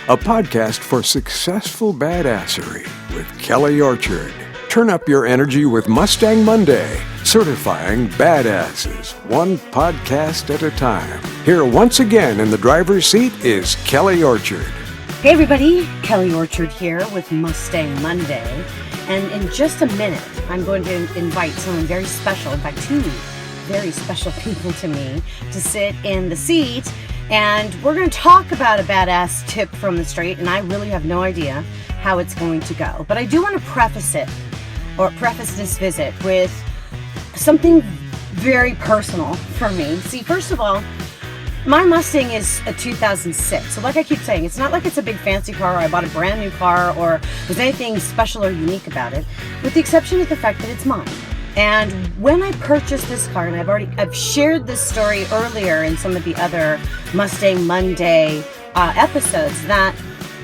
a podcast for successful badassery with Kelly Orchard. Turn up your energy with Mustang Monday, certifying badasses, one podcast at a time. Here once again in the driver's seat is Kelly Orchard. Hey everybody, Kelly Orchard here with Mustang Monday. And in just a minute, I'm going to invite someone very special, in fact, two very special people to me, to sit in the seat. And we're going to talk about a badass tip from the street, and I really have no idea how it's going to go. But I do want to preface this visit with something very personal for me. See, first of all, my Mustang is a 2006. So like I keep saying, it's not like it's a big fancy car or I bought a brand new car or there's anything special or unique about it, with the exception of the fact that it's mine. And when I purchased this car, and I've shared this story earlier in some of the other Mustang Monday episodes, that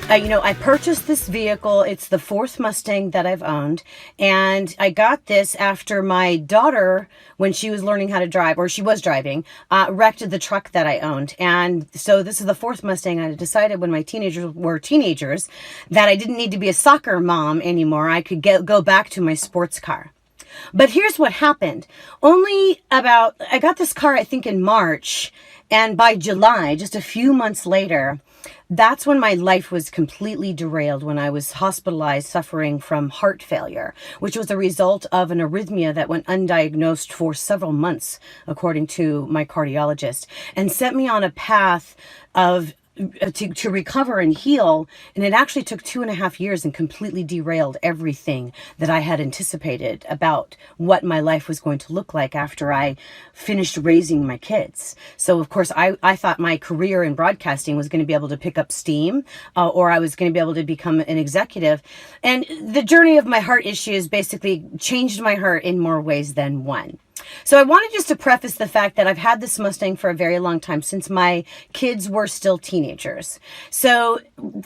I purchased this vehicle. It's the fourth Mustang that I've owned. And I got this after my daughter, when she was learning how to drive, or she was driving, wrecked the truck that I owned. And so this is the fourth Mustang. I decided when my teenagers were teenagers that I didn't need to be a soccer mom anymore. I could go back to my sports car. But here's what happened. I got this car, I think, in March. And by July, just a few months later, that's when my life was completely derailed, when I was hospitalized suffering from heart failure, which was a result of an arrhythmia that went undiagnosed for several months, according to my cardiologist, and set me on a path of to recover and heal. And it actually took 2.5 years and completely derailed everything that I had anticipated about what my life was going to look like after I finished raising my kids. So of course I thought my career in broadcasting was going to be able to pick up steam, or I was going to be able to become an executive. And the journey of my heart issues basically changed my heart in more ways than one. So I wanted just to preface the fact that I've had this Mustang for a very long time, since my kids were still teenagers. So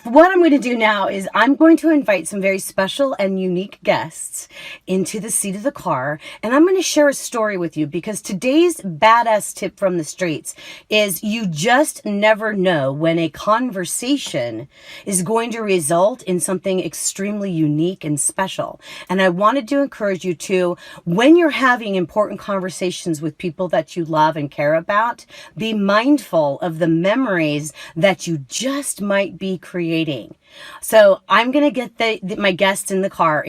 what I'm going to do now is I'm going to invite some very special and unique guests into the seat of the car, and I'm going to share a story with you, because today's badass tip from the streets is you just never know when a conversation is going to result in something extremely unique and special. And I wanted to encourage you to, when you're having important conversations with people that you love and care about, be mindful of the memories that you just might be creating. So I'm going to get my guests in the car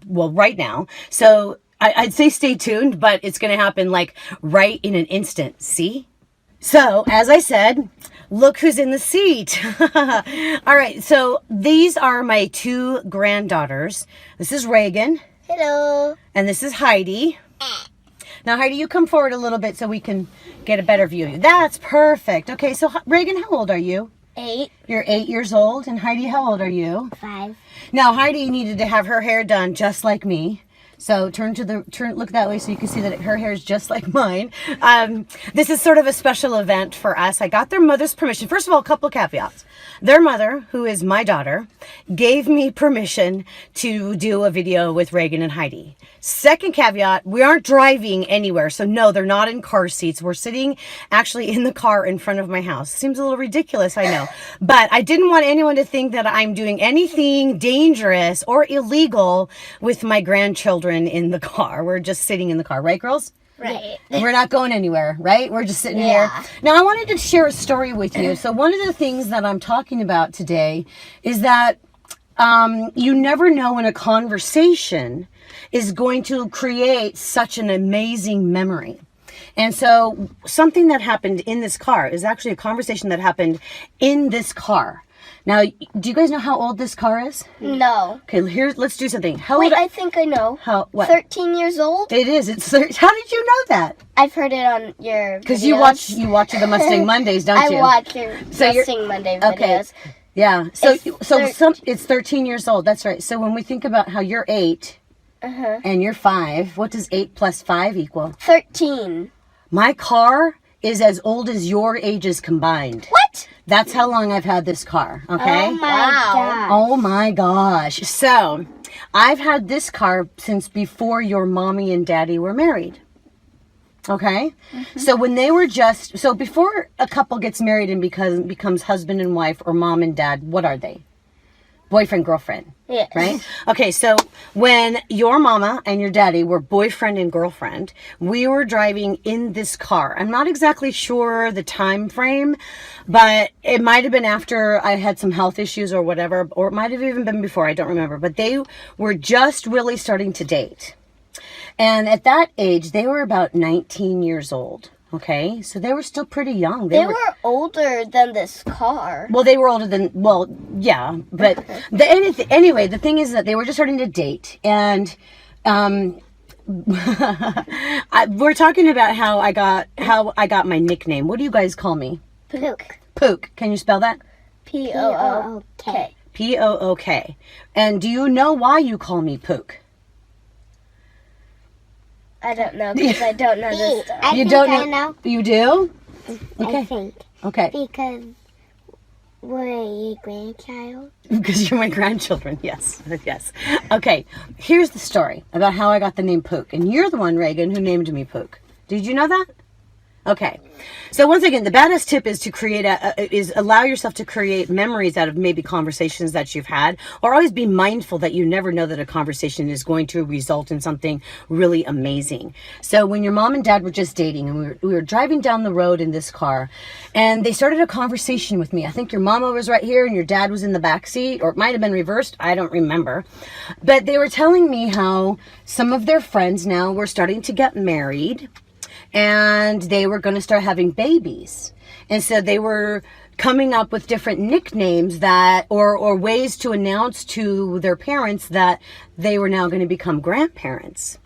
right now. So I'd say stay tuned, but it's going to happen like right in an instant. See? So as I said, look who's in the seat. All right. So these are my two granddaughters. This is Reagan. Hello. And this is Heidi. Now, Heidi, you come forward a little bit so we can get a better view of you. That's perfect. Okay, so Reagan, how old are you? 8. You're 8 years old. And Heidi, how old are you? 5. Now, Heidi needed to have her hair done just like me. So look that way so you can see that her hair is just like mine. This is sort of a special event for us. I got their mother's permission. First of all, a couple of caveats. Their mother, who is my daughter, gave me permission to do a video with Reagan and Heidi. Second caveat, we aren't driving anywhere. So no, they're not in car seats. We're sitting actually in the car in front of my house. Seems a little ridiculous, I know. But I didn't want anyone to think that I'm doing anything dangerous or illegal with my grandchildren in the car. We're just sitting in the car. Right, girls? Right. We're not going anywhere, right? We're just sitting here. Now, I wanted to share a story with you. So one of the things that I'm talking about today is that you never know when a conversation is going to create such an amazing memory. And so something that happened in this car is actually a conversation that happened in this car. Now, do you guys know how old this car is? No. Okay, let's do something. Wait, I think I know. What? 13 years old? It is. How did you know that? I've heard it on your Because you watch the Mustang Mondays, don't you? I watch your Mustang Monday videos. Okay. Yeah. It's 13 years old. That's right. So when we think about how you're 8 and you're 5, what does 8 plus 5 equal? 13. My car is as old as your ages combined. What? That's how long I've had this car, okay? Oh my gosh. Oh my gosh. So, I've had this car since before your mommy and daddy were married. Okay. So when they were so before a couple gets married and becomes husband and wife or mom and dad, what are they? Boyfriend, girlfriend. Yes. Right? Okay, so when your mama and your daddy were boyfriend and girlfriend, we were driving in this car. I'm not exactly sure the time frame, but it might have been after I had some health issues or whatever, or it might have even been before, I don't remember. But they were just really starting to date. And at that age, they were about 19 years old. Okay, so they were still pretty young. They were older than this car. Well, they were older than, yeah. But anyway, the thing is that they were just starting to date. And we're talking about how I got my nickname. What do you guys call me? Pook. Pook. Can you spell that? P-O-O-K. P-O-O-K. And do you know why you call me Pook? I don't know because I don't know this stuff. You don't know? You do? Okay. I think. Okay. Because we're your grandchild. Because you're my grandchildren, yes. Yes. Okay, here's the story about how I got the name Pook. And you're the one, Reagan, who named me Pook. Did you know that? Okay. So once again, the badass tip is to allow yourself to create memories out of maybe conversations that you've had, or always be mindful that you never know that a conversation is going to result in something really amazing. So when your mom and dad were just dating and we were driving down the road in this car and they started a conversation with me. I think your mama was right here and your dad was in the back seat, or it might have been reversed. I don't remember. But they were telling me how some of their friends now were starting to get married. And they were going to start having babies. And so they were coming up with different nicknames or ways to announce to their parents that they were now going to become grandparents.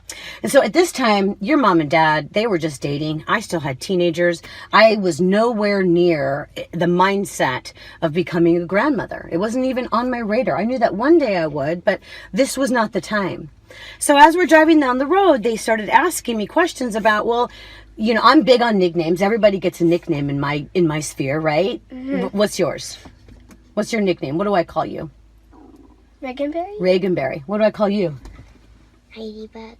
And so at this time, your mom and dad, they were just dating. I still had teenagers. I was nowhere near the mindset of becoming a grandmother. It wasn't even on my radar. I knew that one day I would, but this was not the time. So as we're driving down the road, they started asking me questions about, well, you know, I'm big on nicknames. Everybody gets a nickname in my sphere, right? Mm-hmm. What's yours? What's your nickname? What do I call you? Granberry? Granberry. What do I call you?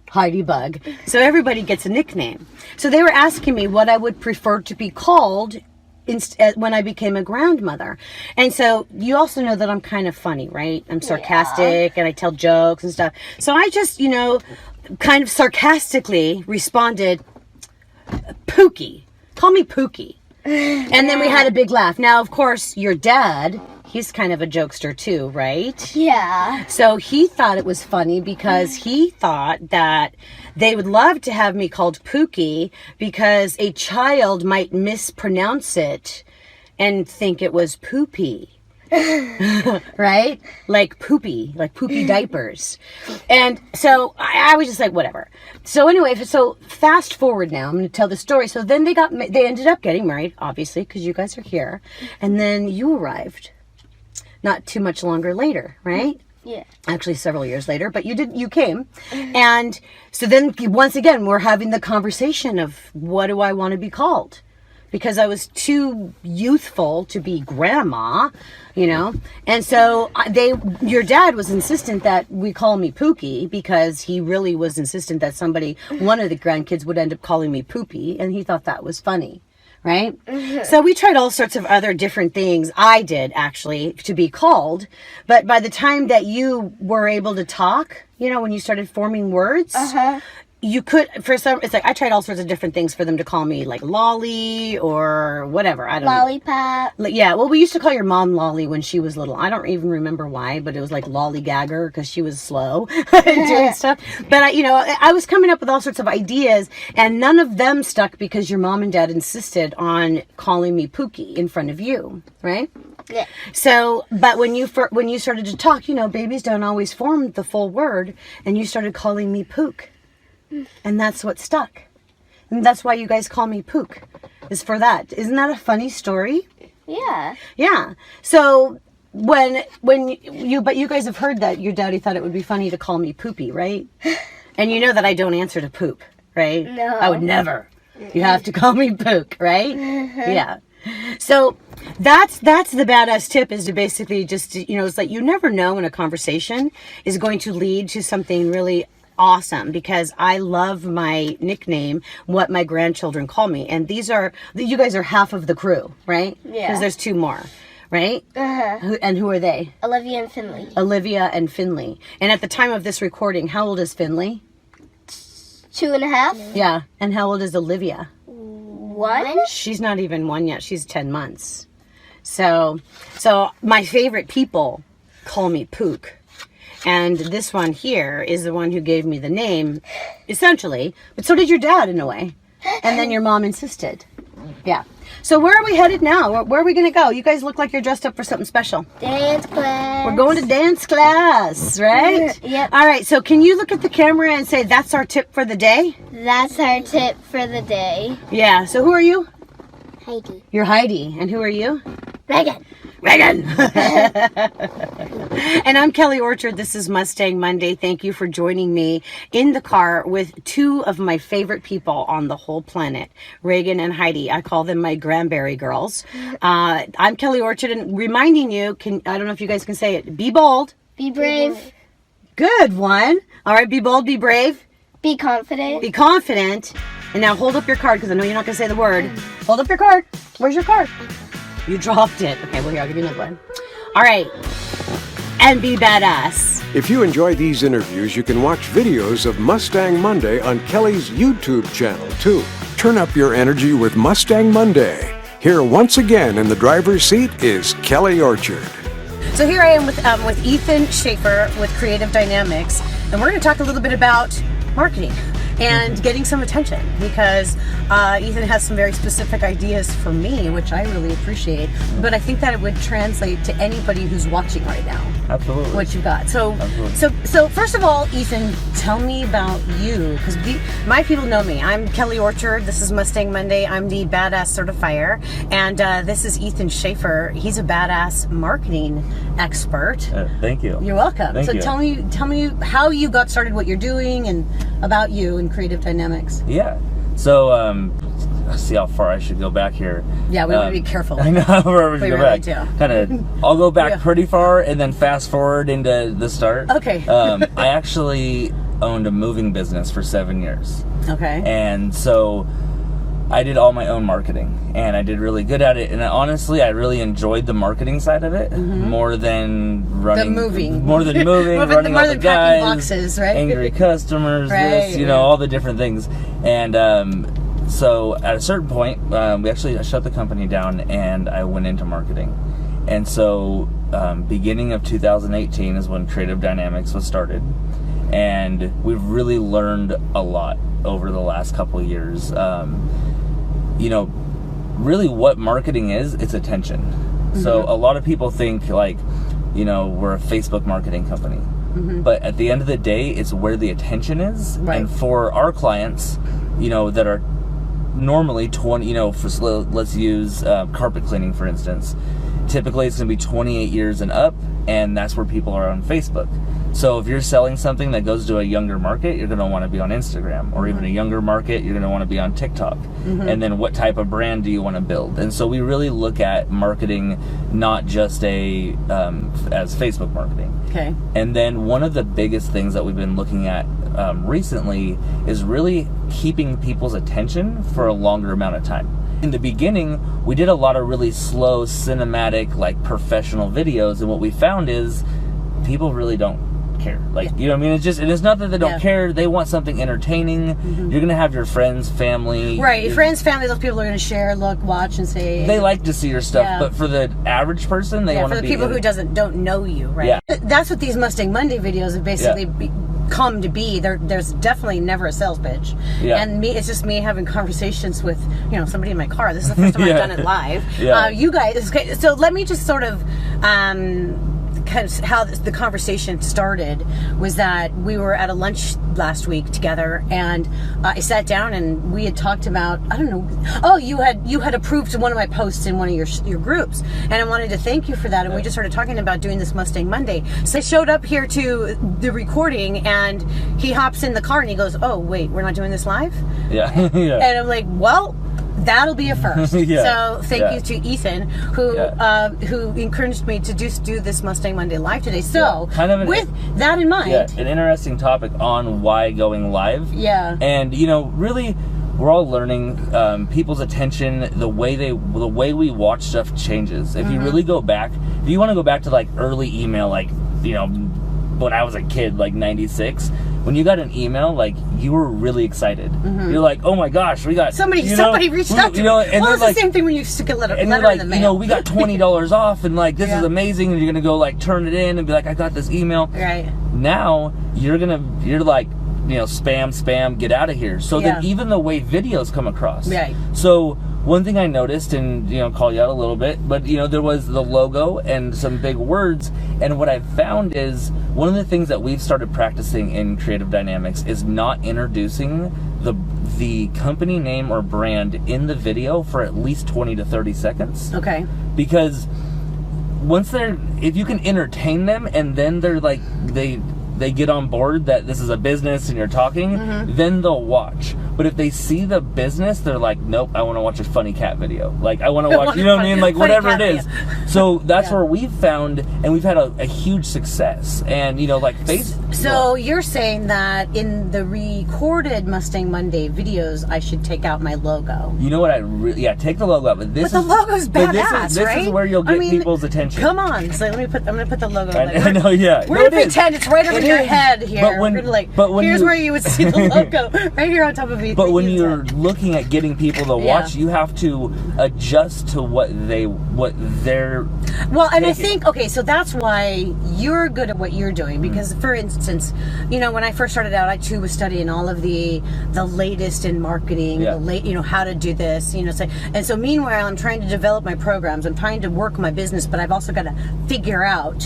Heidi Bug. So everybody gets a nickname. So they were asking me what I would prefer to be called when I became a grandmother. And so you also know that I'm kind of funny, right? I'm sarcastic and I tell jokes and stuff. So I just, kind of sarcastically responded, Pookie. Call me Pookie. And then we had a big laugh. Now, of course, your dad, he's kind of a jokester too, right? Yeah. So he thought it was funny because he thought that they would love to have me called Pookie because a child might mispronounce it and think it was poopy. Right? Like poopy diapers. And so I was just like, whatever. So anyway, so fast forward now, I'm going to tell the story. So then they ended up getting married, obviously, because you guys are here. And then you arrived not too much longer later, right? Yeah. Actually, several years later, but you came. And so then once again, we're having the conversation of what do I want to be called? Because I was too youthful to be grandma, And so your dad was insistent that we call me Pookie because he really was insistent that one of the grandkids would end up calling me Poopy, and he thought that was funny. Right? Mm-hmm. So we tried all sorts of other different things. I did, actually, to be called. But by the time that you were able to talk, when you started forming words, you could, it's like I tried all sorts of different things for them to call me, like Lolly or whatever. I don't know. Lollipop. Yeah, well, we used to call your mom Lolly when she was little. I don't even remember why, but it was like Lollygagger because she was slow doing stuff. But, I was coming up with all sorts of ideas, and none of them stuck because your mom and dad insisted on calling me Pookie in front of you, right? Yeah. So, but when you started to talk, babies don't always form the full word, and you started calling me Pook. And that's what stuck. And that's why you guys call me Pook, is for that. Isn't that a funny story? Yeah. Yeah. So but you guys have heard that your daddy thought it would be funny to call me Poopy, right? And you know that I don't answer to poop, right? No. I would never. You have to call me Pook, right? Yeah. So that's the badass tip, is to basically just, it's like you never know when a conversation is going to lead to something really awesome because I love my nickname, what my grandchildren call me. And you guys are half of the crew, right? Yeah. Because there's 2 more, right? Uh-huh. And who are they? Olivia and Finley. Olivia and Finley. And at the time of this recording, how old is Finley? 2.5. Yeah. And how old is Olivia? 1. She's not even 1 yet. She's 10 months. So my favorite people call me Pook. And this one here is the one who gave me the name, essentially. But so did your dad, in a way. And then your mom insisted. Yeah. So where are we headed now? Where are we going to go? You guys look like you're dressed up for something special. Dance class. We're going to dance class, right? Yep. All right. So can you look at the camera and say, that's our tip for the day? That's our tip for the day. Yeah. So who are you? Heidi. You're Heidi. And who are you? Megan. Megan! And I'm Kelly Orchard. This is Mustang Monday. Thank you for joining me in the car with 2 of my favorite people on the whole planet, Reagan and Heidi. I call them my Granberry girls. I'm Kelly Orchard, and reminding you, I don't know if you guys can say it, be bold. Be brave. Good one. All right, be bold, be brave. Be confident. Be confident. And now hold up your card, because I know you're not going to say the word. Hold up your card. Where's your card? You dropped it. Okay, well, here, I'll give you another one. All right. And be badass. If you enjoy these interviews, you can watch videos of Mustang Monday on Kelly's YouTube channel, too. Turn up your energy with Mustang Monday. Here once again in the driver's seat is Kelly Orchard. So here I am with Ethan Shaffer with Creative Dynamics, and we're going to talk a little bit about marketing and getting some attention, because Ethan has some very specific ideas for me, which I really appreciate, but I think that it would translate to anybody who's watching right now. Absolutely. What you've got. So first of all, Ethan, tell me about you, because my people know me. I'm Kelly Orchard. This is Mustang Monday. I'm the badass certifier, and this is Ethan Shaffer. He's a badass marketing expert. Thank you. You're welcome. Thank you. Tell me how you got started, what you're doing, and about you in Creative Dynamics. Yeah. So, let's see how far I should go back here. Yeah, we want to be careful. I know where we should go really back. Kind of, I'll go back pretty far and then fast forward into the start. Okay. I actually owned a moving business for 7 years. Okay. And so I did all my own marketing, and I did really good at it. And honestly, I really enjoyed the marketing side of it more than running, running more all the than guys, packing boxes, right? angry customers, all the different things. And so at a certain point, I shut the company down and I went into marketing. And so beginning of 2018 is when Creative Dynamics was started, and we've really learned a lot over the last couple of years. Really what marketing is, it's attention. So a lot of people think we're a Facebook marketing company. But at the end of the day, it's where the attention is. Right. And for our clients, that are normally 20, let's use carpet cleaning, for instance. Typically, it's going to be 28 years and up, and that's where people are on Facebook. So if you're selling something that goes to a younger market, you're going to want to be on Instagram, or even a younger market, you're going to want to be on TikTok. And then what type of brand do you want to build? And so we really look at marketing not just as Facebook marketing. Okay. And then one of the biggest things that we've been looking at recently is really keeping people's attention for a longer amount of time. In the beginning, we did a lot of really slow, cinematic, professional videos, and what we found is people really don't care. It's not that they don't care. They want something entertaining. You're going to have your friends, family. Right, friends, family, those people are going to share, look, watch, and say. They like to see your stuff, but for the average person, they want to be. For the people who don't know you, right? Yeah. That's what these Mustang Monday videos have basically come to be. There's definitely never a sales pitch. Yeah. And it's just me having conversations with somebody in my car. This is the first time I've done it live. Yeah. You guys, so let me just sort of how the conversation started was that we were at a lunch last week together, and I sat down and we had talked about, I don't know, you had approved one of my posts in one of your groups, and I wanted to thank you for that, and we just started talking about doing this Mustang Monday. So I showed up here to the recording, and he hops in the car and he goes, oh wait, we're not doing this live? Yeah. And I'm like, well, that'll be a first. Yeah. So thank you to Ethan, who encouraged me to do this Mustang Monday live today. So kind of with that in mind, an interesting topic on why going live. Yeah. And really, we're all learning. People's attention, the way we watch stuff changes. If you really go back, if you want to go back to like early email, like when I was a kid, like 96. When you got an email, like, you were really excited. You're like, oh my gosh, we got somebody reached out to me. And well, it's like, the same thing when you stick a letter in the mail. We got $20 off, and like, this is amazing, and you're gonna go like turn it in and be like, I got this email. Right. Now you're like, spam, get out of here. So then even the way videos come across. Right. So one thing I noticed, and call you out a little bit, but there was the logo and some big words, and what I've found is one of the things that we've started practicing in Creative Dynamics is not introducing the company name or brand in the video for at least 20 to 30 seconds. Okay. Because if you can entertain them and then they're like, they get on board that this is a business and you're talking, then they'll watch. But if they see the business, they're like, nope, I want to watch a funny cat video. Like, I want to watch, you know what I mean? Like, whatever it is. So that's where we've found, and we've had a huge success. And, like, Facebook. So you're saying that in the recorded Mustang Monday videos, I should take out my logo. You know what take the logo out. But the logo's badass, this is where you'll get people's attention. Come on. So I'm going to put the logo on. I know, yeah. We're going to pretend it's right over your head here. Here's where you would see the logo. Right here on top of me. But when you're looking at getting people to watch, you have to adjust to what they're well, and I think, okay, so that's why you're good at what you're doing, because for instance, when I first started out, I too was studying all of the latest in marketing, how to do this, and so meanwhile, I'm trying to develop my programs, I'm trying to work my business, but I've also got to figure out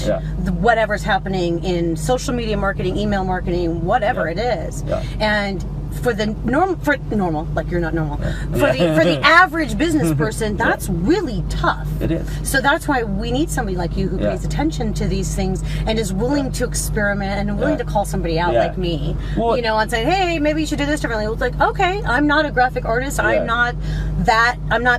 whatever's happening in social media marketing, email marketing, whatever it is. And for the normal, like you're not normal, for the average business person, that's really tough. It is. So that's why we need somebody like you who pays attention to these things and is willing to experiment and willing to call somebody out like me, and say, hey, maybe you should do this differently. It's like, okay, I'm not a graphic artist. I'm not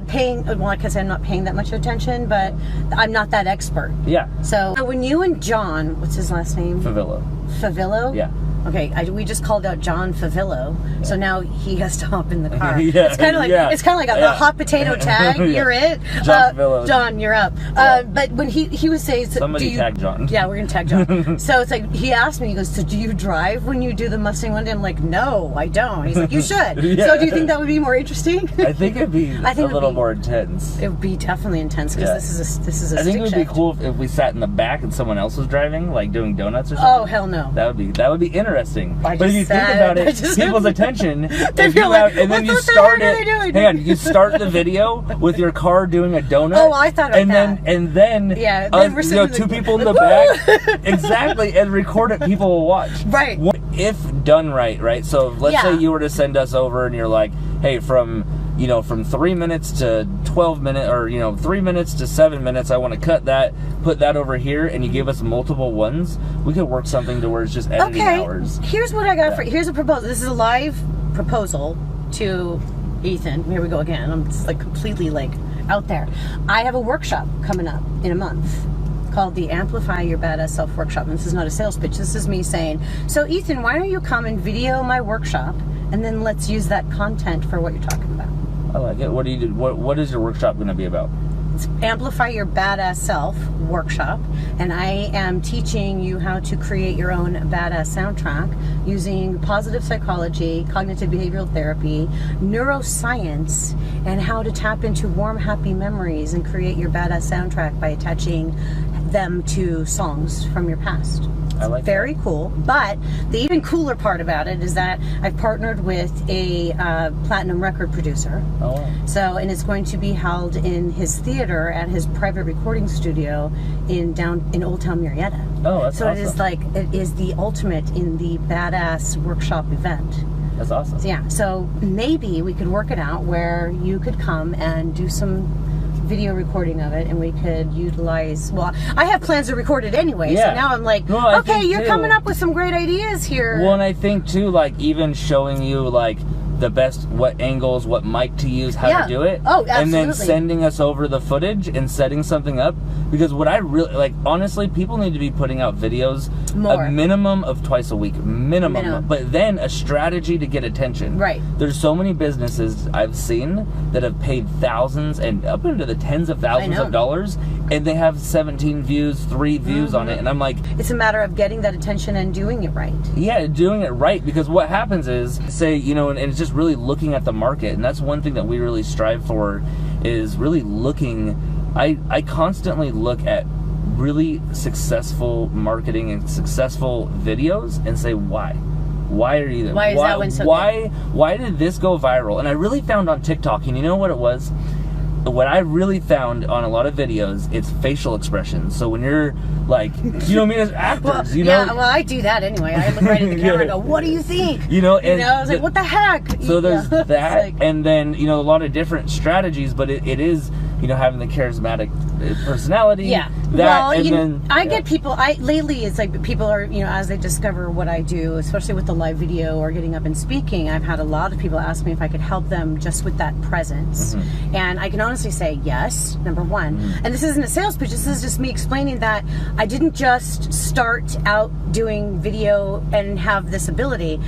paying, well, like I said, I'm not paying that much attention, but I'm not that expert. Yeah. So when you and John, what's his last name? Favillo? Yeah. Okay, we just called out John Favillo, so now he has to hop in the car. It's kind of like a hot potato tag. You're it, John Favillo. John, you're up. But when he was saying, somebody tag John. Yeah, we're gonna tag John. So it's like he asked me, he goes, "So do you drive when you do the Mustang Monday?" I'm like, "No, I don't." He's like, "You should." So do you think that would be more interesting? I think it'd be a little more intense. It would be definitely intense because this is a I think it would be shift. cool if we sat in the back and someone else was driving, like doing donuts or something. Oh, hell no. That would be interesting. But if you think said. about it, people's attention, They feel like, and then what you the start heck are it. they doing? Hang on, you start the video with your car doing a donut. Oh, I thought about and that. then Yeah, then we're sitting two people in the back, exactly, and record it. People will watch. Right. What if done right? So let's say you were to send us over, and you're like, hey, from 3 minutes to 12 minutes, or 3 minutes to 7 minutes, I want to cut that, put that over here, and you give us multiple ones, we could work something to where it's just editing hours. Here's what I got for here's a proposal. This is a live proposal to Ethan. Here we go again. I'm just completely out there. I have a workshop coming up in a month called the Amplify Your Badass Self Workshop. And this is not a sales pitch. This is me saying, so Ethan, why don't you come and video my workshop, and then let's use that content for what you're talking about. I like it. What do you do? What is your workshop going to be about? It's Amplify Your Badass Self Workshop, and I am teaching you how to create your own badass soundtrack using positive psychology, cognitive behavioral therapy, neuroscience, and how to tap into warm, happy memories and create your badass soundtrack by attaching them to songs from your past. I like very cool. But the even cooler part about it is that I've partnered with a platinum record producer. Oh, wow. So, and it's going to be held in his theater at his private recording studio in Old Town Marietta. Oh, that's so awesome. it is the ultimate in the badass workshop event. That's awesome. So, yeah. So maybe we could work it out where you could come and do some video recording of it, and we could utilize, well, I have plans to record it anyway, so now I'm like, okay, you're coming up with some great ideas here. Well, and I think too, even showing you the best, what angles, what mic to use, how Yeah. to do it. Oh, And then absolutely. sending us over the footage and setting something up. Because what I really, like, honestly, people need to be putting out videos More. a minimum of twice a week. Minimum. But then a strategy to get attention. Right. There's so many businesses I've seen that have paid thousands and up into the tens of thousands know. of dollars, and they have 17 views, 3 views on it. And I'm like, It's a matter of getting that attention and doing it right. yeah, doing it right, because what happens is, say, you know, and it's just really looking at the market, and that's one thing that we really strive for, is really looking. I constantly look at really successful marketing and successful videos and say, why are you there? Why is that one so why did this go viral? And I really found on TikTok, and you know what it was? What I really found on a lot of videos, it's facial expressions. So when you're like, you know what I mean, as actors, Well, you know. yeah, well, I do that anyway. I look right at the camera and go, what do you think? You know, I was like, what the heck? So there's Yeah. that, It's like- and then, you know, a lot of different strategies, but it is, you know, having the charismatic personality. Yeah. That, Well, and then I get people. Lately, it's like people are, you know, as they discover what I do, especially with the live video or getting up and speaking. I've had a lot of people ask me if I could help them just with that presence, and I can honestly say yes. Number one, and this isn't a sales pitch. This is just me explaining that I didn't just start out doing video and have this ability.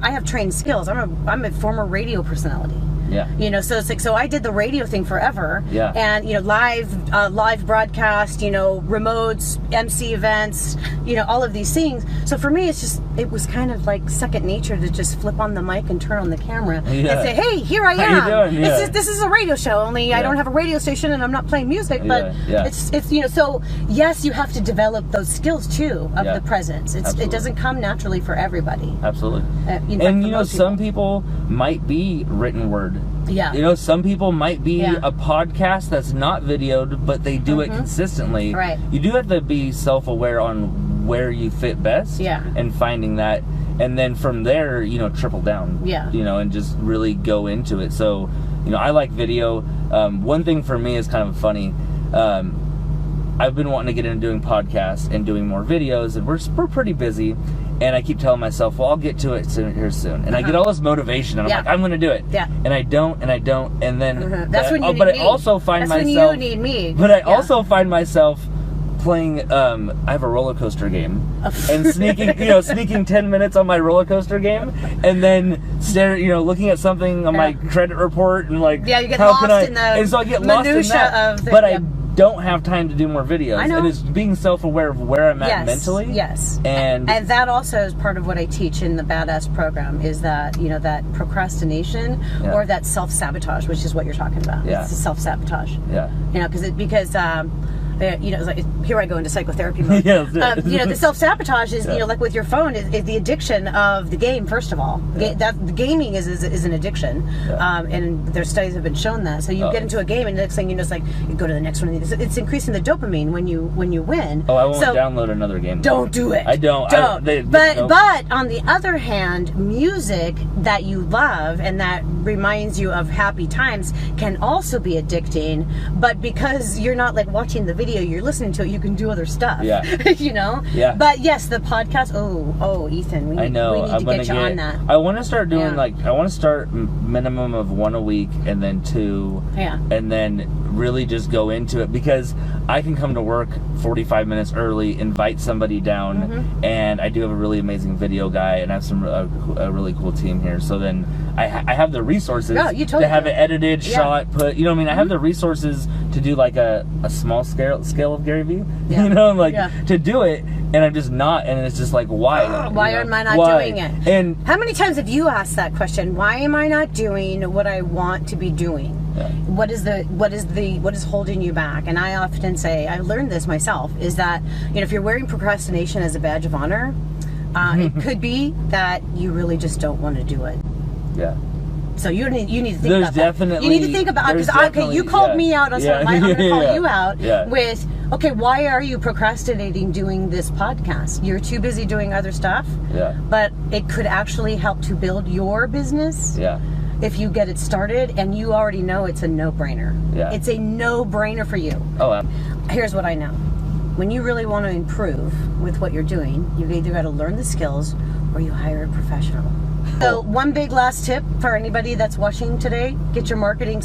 I have trained skills. I'm a former radio personality. Yeah. You know, so it's like, so I did the radio thing forever. Yeah. And, you know, live broadcast, you know, remotes, MC events, you know, all of these things. So for me, it was kind of like second nature to just flip on the mic and turn on the camera and say, hey, here I am. How you doing? Yeah. This is a radio show, only I don't have a radio station and I'm not playing music, but it's, you know, so yes, you have to develop those skills too of the presence. It doesn't come naturally for everybody. Absolutely. In fact, And, for you know, most some people might be written word. Yeah. You know, some people might be Yeah. a podcast that's not videoed, but they do it consistently. Right. You do have to be self-aware on where you fit best. Yeah. And finding that. And then from there, you know, triple down. Yeah. You know, and just really go into it. So, you know, I like video. One thing for me is kind of funny. I've been wanting to get into doing podcasts and doing more videos, and we're pretty busy. And I keep telling myself, well, I'll get to it here soon. And I get all this motivation, and I'm like, I'm going to do it. Yeah. And I don't, and then... That's when you need but me. I also find That's myself... when you need me. But I also find myself playing, I have a roller coaster game, and sneaking 10 minutes on my roller coaster game, and then looking at something on my credit report, and like, you get how lost can I, in the and so I get lost in minutia that, of the, but I don't have time to do more videos. I know. And it's being self-aware of where I'm at mentally. Yes. And that also is part of what I teach in the Badass program, is that, you know, that procrastination or that self-sabotage, which is what you're talking about. Yeah. It's self-sabotage. Yeah. You know, because you know, it's like, here I go into psychotherapy mode. Yeah, you know, the self-sabotage is, you know, like with your phone, is the addiction of the game, first of all. The gaming is an addiction. And their studies have been shown that. So you get into a game, and the next thing you know, it's like, you go to the next one. It's increasing the dopamine when you win. Oh, I won't download another game. Don't do it. I don't. But on the other hand, music that you love and that reminds you of happy times can also be addicting. But because you're not like watching the video, you're listening to it, you can do other stuff. Yeah. You know? Yeah. But yes, the podcast, Ethan, we need to get you on that. I want to start doing I want to start minimum of 1 a week, and then 2. Yeah. And then really just go into it, because I can come to work 45 minutes early, invite somebody down, and I do have a really amazing video guy, and I have a really cool team here. So then I have the resources to have it edited, shot, put, you know what I mean? I have the resources to do like a small scale of Gary Vee, you know, like to do it, and I'm just not, and it's just like, why? Why am I not doing it? And how many times have you asked that question? Why am I not doing what I want to be doing? Yeah. What is holding you back? And I often say, I learned this myself, is that, you know, if you're wearing procrastination as a badge of honor, it could be that you really just don't want to do it. Yeah. So you need to think There's about definitely, that. You need to think about, because you called me out on something. I'm going to call you out with, okay, why are you procrastinating doing this podcast? You're too busy doing other stuff. Yeah. But it could actually help to build your business. Yeah. If you get it started, and you already know it's a no-brainer. Yeah. It's a no-brainer for you. Oh, Here's what I know. When you really want to improve with what you're doing, you either got to learn the skills or you hire a professional. So one big last tip for anybody that's watching today: get your marketing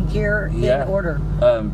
gear in order.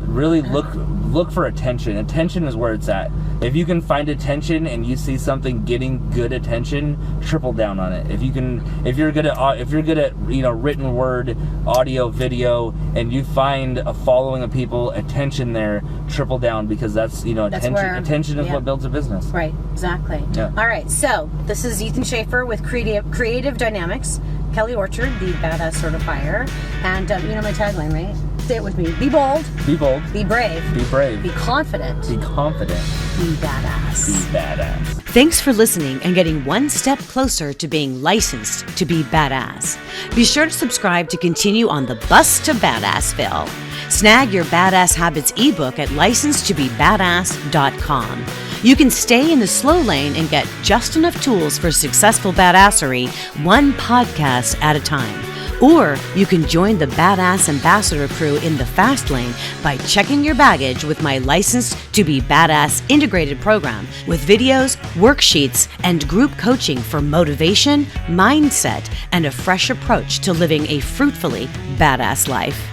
Really look for attention. Attention is where it's at. If you can find attention and you see something getting good attention, triple down on it. If you're good at written word, audio, video, and you find a following of people, attention there, triple down, because that's attention is what builds a business. Right, exactly. Yeah. All right, so this is Ethan Shaffer with Creative Dynamics, Kelly Orchard, the Badass Certifier, and my tagline, right? Say it with me. Be bold. Be bold. Be brave. Be brave. Be confident. Be confident. Be badass. Be badass. Thanks for listening and getting one step closer to being licensed to be badass. Be sure to subscribe to continue on the Bus to Badassville. Snag your Badass Habits ebook at licensed2bebadass.com. You can stay in the slow lane and get just enough tools for successful badassery, one podcast at a time. Or you can join the Badass Ambassador crew in the fast lane by checking your baggage with my Licensed to Be Badass integrated program with videos, worksheets, and group coaching for motivation, mindset, and a fresh approach to living a fruitfully badass life.